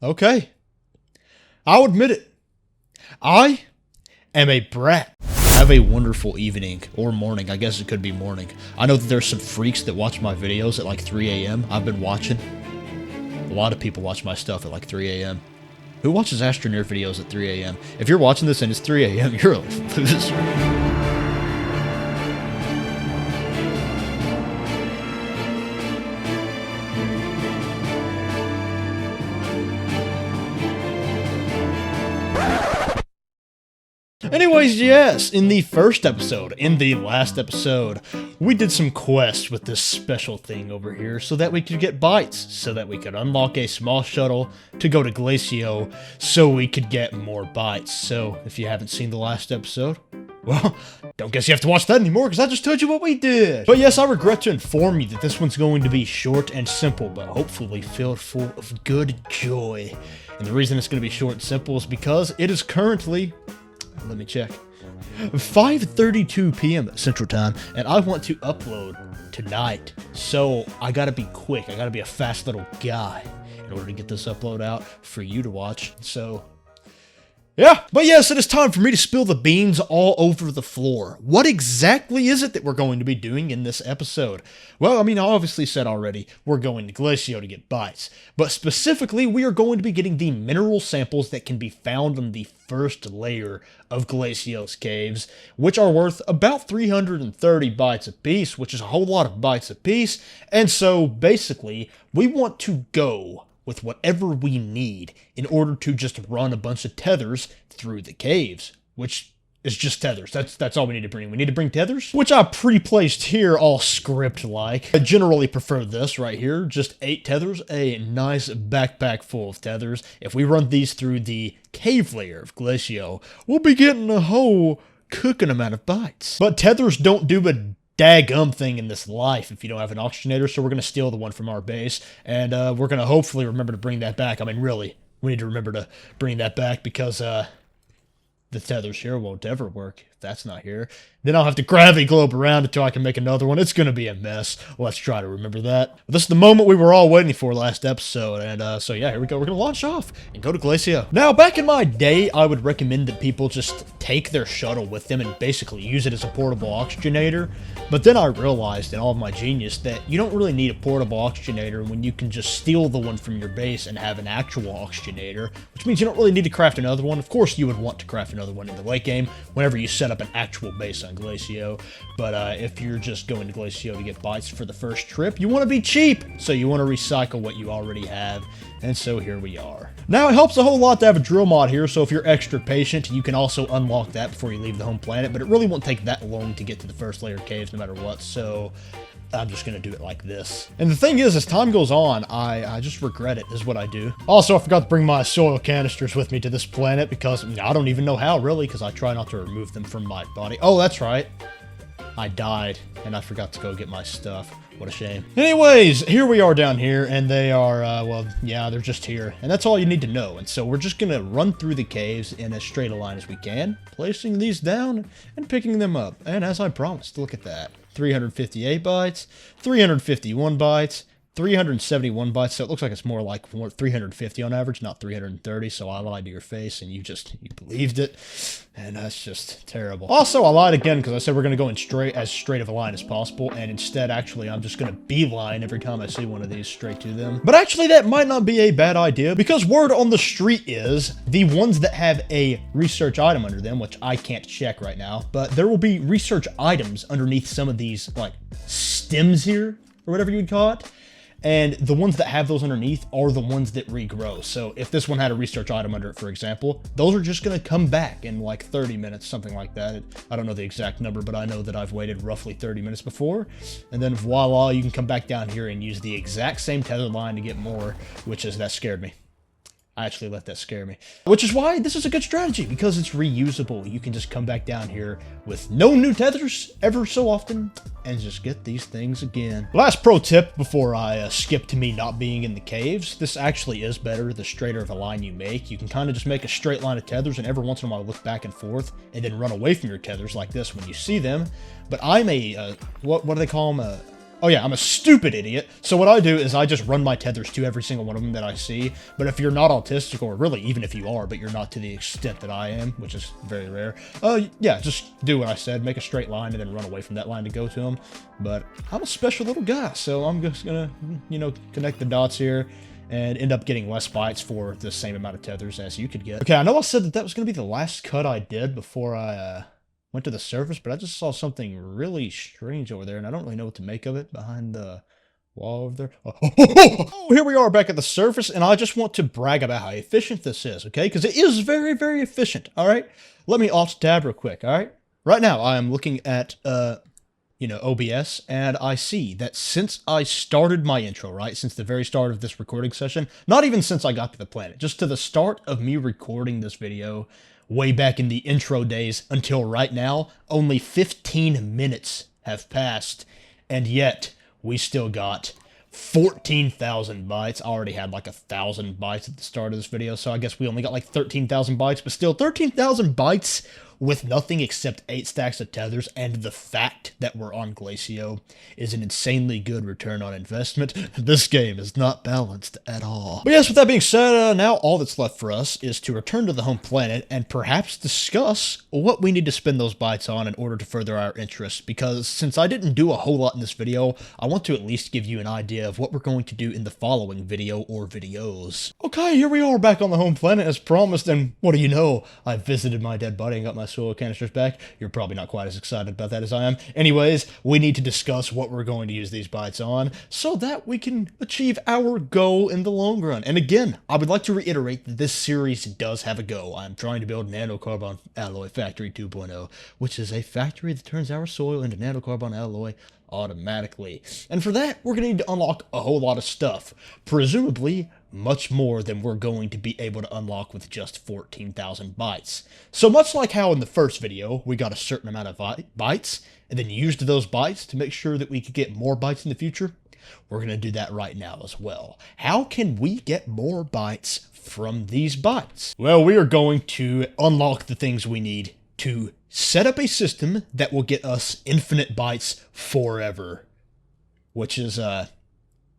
Okay, I'll admit it. I am a brat. Have a wonderful evening, or morning. I guess it could be morning. I know that there's some freaks that watch my videos at like 3 a.m. I've been watching. A lot of people watch my stuff at like 3 a.m. Who watches Astroneer videos at 3 a.m.? If you're watching this and it's 3 a.m., you're a loser. Anyways, yes, in the last episode, we did some quests with this special thing over here so that we could get Bytes, so that we could unlock a small shuttle to go to Glacio, so we could get more Bytes. So, if you haven't seen the last episode, well, don't guess you have to watch that anymore, because I just told you what we did. But yes, I regret to inform you that this one's going to be short and simple, but hopefully filled full of good joy. And the reason it's going to be short and simple is because it is currently... let me check. 5:32 p.m. Central Time, and I want to upload tonight. So I gotta be quick. I gotta be a fast little guy in order to get this upload out for you to watch. So, yeah. But yes, it is time for me to spill the beans all over the floor. What exactly is it that we're going to be doing in this episode? Well, I mean, I obviously said already, we're going to Glacio to get Bytes. But specifically, we are going to be getting the mineral samples that can be found on the first layer of Glacio's caves, which are worth about 330 Bytes apiece, which is a whole lot of Bytes apiece. And so, basically, we want to go with whatever we need in order to just run a bunch of tethers through the caves, which is just tethers. That's all we need to bring. We need to bring tethers, which I pre-placed here all script-like. I generally prefer this right here, just 8 tethers, a nice backpack full of tethers. If we run these through the cave layer of Glacio, we'll be getting a whole cooking amount of Bytes. But tethers don't do a daggum thing in this life if you don't have an oxygenator, so we're going to steal the one from our base, and we're going to hopefully remember to bring that back. I mean, really, we need to remember to bring that back because the tethers here won't ever work if that's not here. Then I'll have to gravity globe around until I can make another one. It's going to be a mess. Let's try to remember that. But this is the moment we were all waiting for last episode, and so yeah, here we go. We're going to launch off and go to Glacio. Now, back in my day, I would recommend that people just take their shuttle with them and basically use it as a portable oxygenator. But then I realized in all of my genius that you don't really need a portable oxygenator when you can just steal the one from your base and have an actual oxygenator, which means you don't really need to craft another one. Of course, you would want to craft another one in the late game whenever you set up an actual base on Glacio. But if you're just going to Glacio to get Bytes for the first trip, you want to be cheap, so you want to recycle what you already have. And so here we are. Now, it helps a whole lot to have a drill mod here, so if you're extra patient, you can also unlock that before you leave the home planet, but it really won't take that long to get to the first layer of caves no matter what, so I'm just going to do it like this. And the thing is, as time goes on, I just regret it, is what I do. Also, I forgot to bring my soil canisters with me to this planet, because I don't even know how, really, because I try not to remove them from my body. Oh, that's right. I died, and I forgot to go get my stuff. What a shame. Anyways, here we are down here, and they are, well, yeah, they're just here. And that's all you need to know. And so we're just going to run through the caves in as straight a line as we can, placing these down and picking them up. And as I promised, look at that. 358 Bytes, 351 Bytes, 371 Bytes, so it looks like it's more like 350 on average, not 330, so I lied to your face, and you believed it, and that's just terrible. Also, I lied again, because I said we're going to go in as straight of a line as possible, and instead, actually, I'm just going to beeline every time I see one of these straight to them. But actually, that might not be a bad idea, because word on the street is, the ones that have a research item under them, which I can't check right now, but there will be research items underneath some of these, like, stems here, or whatever you would call it. And the ones that have those underneath are the ones that regrow. So if this one had a research item under it, for example, those are just going to come back in like 30 minutes, something like that. I don't know the exact number, but I know that I've waited roughly 30 minutes before. And then voila, you can come back down here and use the exact same tether line to get more, that scared me. I actually let that scare me. Which is why this is a good strategy, because it's reusable. You can just come back down here with no new tethers ever so often and just get these things again. Last pro tip before I skip to me not being in the caves. This actually is better the straighter of a line you make. You can kind of just make a straight line of tethers and every once in a while look back and forth and then run away from your tethers like this when you see them. But I'm a, what do they call them? Oh yeah, I'm a stupid idiot. So what I do is I just run my tethers to every single one of them that I see. But if you're not autistic, or really even if you are, but you're not to the extent that I am, which is very rare, yeah, just do what I said. Make a straight line and then run away from that line to go to them. But I'm a special little guy, so I'm just gonna, you know, connect the dots here and end up getting less bytes for the same amount of tethers as you could get. Okay, I know I said that that was gonna be the last cut I did before I, went to the surface, but I just saw something really strange over there, and I don't really know what to make of it behind the wall over there. Oh, here we are back at the surface, and I just want to brag about how efficient this is, okay? Because it is very, very efficient, all right? Let me alt-tab real quick, all right? Right now, I am looking at, you know, OBS, and I see that since I started my intro, right, since the very start of this recording session, not even since I got to the planet, just to the start of me recording this video, way back in the intro days until right now, only 15 minutes have passed, and yet we still got 14,000 bytes. I already had like 1,000 bytes at the start of this video, so I guess we only got like 13,000 bytes, but still 13,000 bytes with nothing except 8 stacks of tethers, and the fact that we're on Glacio is an insanely good return on investment. This game is not balanced at all. But yes, with that being said, now all that's left for us is to return to the home planet and perhaps discuss what we need to spend those bytes on in order to further our interests, because since I didn't do a whole lot in this video, I want to at least give you an idea of what we're going to do in the following video or videos. Okay, here we are back on the home planet as promised, and what do you know? I visited my dead body and got my soil canisters back. You're probably not quite as excited about that as I am. Anyways, we need to discuss what we're going to use these bytes on so that we can achieve our goal in the long run. And again, I would like to reiterate that this series does have a goal. I'm trying to build Nanocarbon Alloy Factory 2.0, which is a factory that turns our soil into nanocarbon alloy automatically. And for that, we're going to need to unlock a whole lot of stuff. Presumably, much more than we're going to be able to unlock with just 14,000 bytes. So much like how in the first video, we got a certain amount of bytes, and then used those bytes to make sure that we could get more bytes in the future, we're going to do that right now as well. How can we get more bytes from these bytes? Well, we are going to unlock the things we need to set up a system that will get us infinite bytes forever, which is,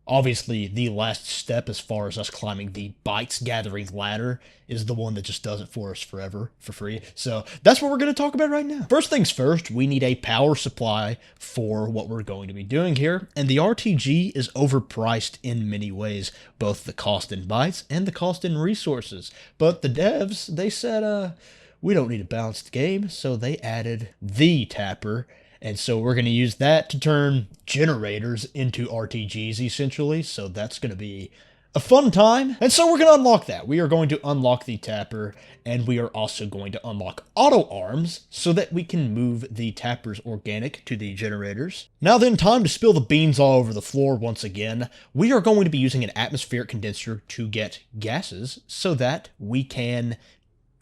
obviously, the last step as far as us climbing the bytes gathering ladder is the one that just does it for us forever, for free. So that's what we're going to talk about right now. First things first, we need a power supply for what we're going to be doing here. And the RTG is overpriced in many ways, both the cost in bytes and the cost in resources. But the devs, they said, we don't need a balanced game, so they added the tapper. And so we're going to use that to turn generators into RTGs, essentially. So that's going to be a fun time. And so we're going to unlock that. We are going to unlock the tapper, and we are also going to unlock auto arms so that we can move the tapper's organic to the generators. Now then, time to spill the beans all over the floor once again. We are going to be using an atmospheric condenser to get gases so that we can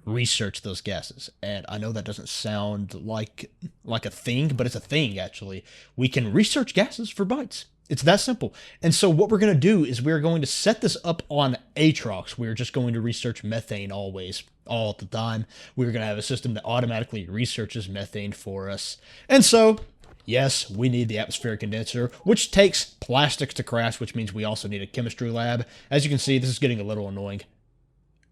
research those gases. And I know that doesn't sound like a thing, but it's a thing, actually. We can research gases for bytes. It's that simple. And so what we're going to do is we're going to set this up on Aatrox. We're just going to research methane always, all the time. We're going to have a system that automatically researches methane for us. And so, yes, we need the atmospheric condenser, which takes plastics to craft, which means we also need a chemistry lab. As you can see, this is getting a little annoying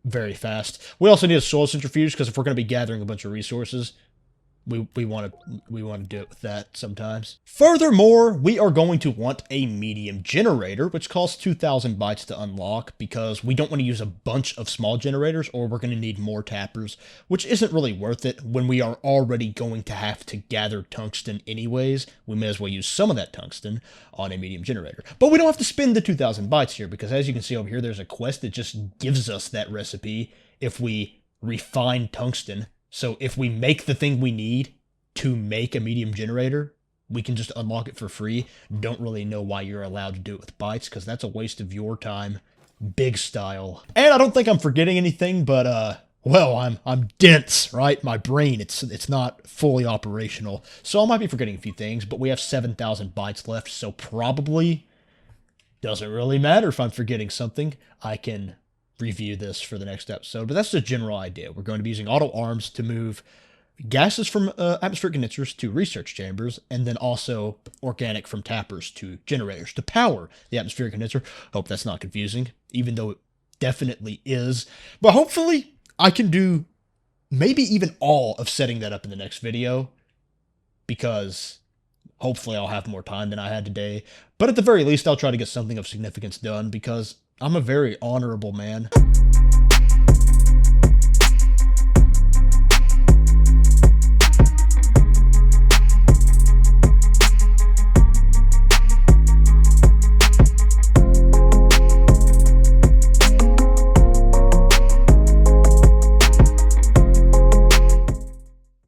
very fast. We also need a soil centrifuge, because if we're going to be gathering a bunch of resources, we want to do it with that sometimes. Furthermore, we are going to want a medium generator, which costs 2,000 bytes to unlock, because we don't want to use a bunch of small generators, or we're going to need more tappers, which isn't really worth it when we are already going to have to gather tungsten anyways. We may as well use some of that tungsten on a medium generator. But we don't have to spend the 2,000 bytes here, because as you can see over here, there's a quest that just gives us that recipe if we refine tungsten. So if we make the thing we need to make a medium generator, we can just unlock it for free. Don't really know why you're allowed to do it with bytes, because that's a waste of your time, big style. And I don't think I'm forgetting anything, but well, I'm dense, right? My brain, it's not fully operational. So I might be forgetting a few things, but we have 7,000 bytes left, so probably doesn't really matter if I'm forgetting something. I can review this for the next episode, but that's the general idea. We're going to be using auto arms to move gases from atmospheric condensers to research chambers, and then also organic from tappers to generators to power the atmospheric condenser. Hope that's not confusing, even though it definitely is. But hopefully I can do maybe even all of setting that up in the next video, because hopefully I'll have more time than I had today. But at the very least, I'll try to get something of significance done, because I'm a very honorable man.